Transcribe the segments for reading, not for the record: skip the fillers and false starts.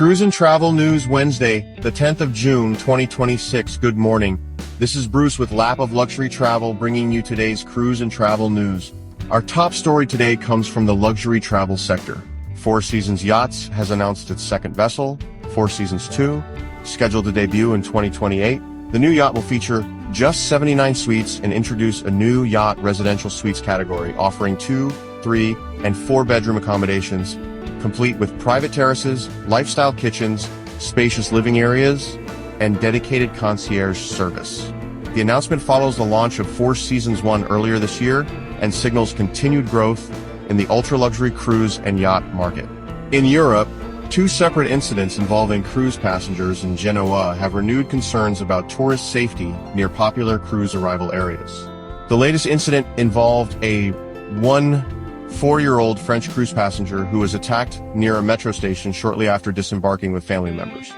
Cruise and Travel News Wednesday, the 10th of June, 2026. Good morning. This is Bruce with Lap of Luxury Travel bringing you today's cruise and travel news. Our top story today comes from the luxury travel sector. Four Seasons Yachts has announced its second vessel, Four Seasons 2, scheduled to debut in 2028. The new yacht will feature just 79 suites and introduce a new Yacht Residential Suites category offering 2, 3, and 4-bedroom accommodations, complete with private terraces, lifestyle kitchens, spacious living areas, and dedicated concierge service. The announcement follows the launch of Four Seasons 1 earlier this year and signals continued growth in the ultra-luxury cruise and yacht market. In Europe, two separate incidents involving cruise passengers in Genoa have renewed concerns about tourist safety near popular cruise arrival areas. The latest incident involved a 4-year-old French cruise passenger who was attacked near a metro station shortly after disembarking with family members.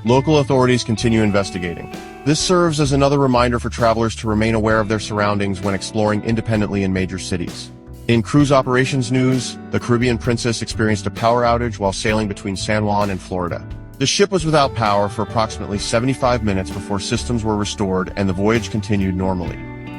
Local authorities continue investigating. This serves as another reminder for travelers to remain aware of their surroundings when exploring independently in major cities. In cruise operations news, the Caribbean Princess experienced a power outage while sailing between San Juan and Florida. The ship was without power for approximately 75 minutes before systems were restored and the voyage continued normally.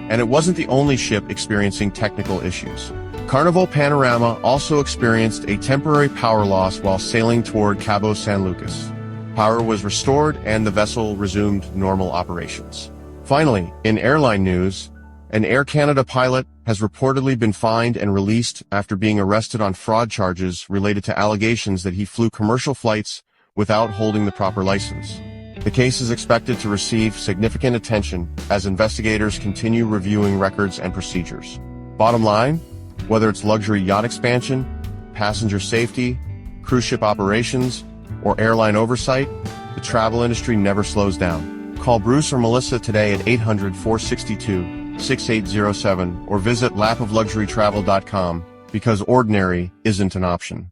And it wasn't the only ship experiencing technical issues. Carnival Panorama also experienced a temporary power loss while sailing toward Cabo San Lucas. Power was restored and the vessel resumed normal operations. Finally, in airline news, an Air Canada pilot has reportedly been fined and released after being arrested on fraud charges related to allegations that he flew commercial flights without holding the proper license. The case is expected to receive significant attention as investigators continue reviewing records and procedures. Bottom line, whether it's luxury yacht expansion, passenger safety, cruise ship operations, or airline oversight, the travel industry never slows down. Call Bruce or Melissa today at 800-462-6807 or visit lapofluxurytravel.com because ordinary isn't an option.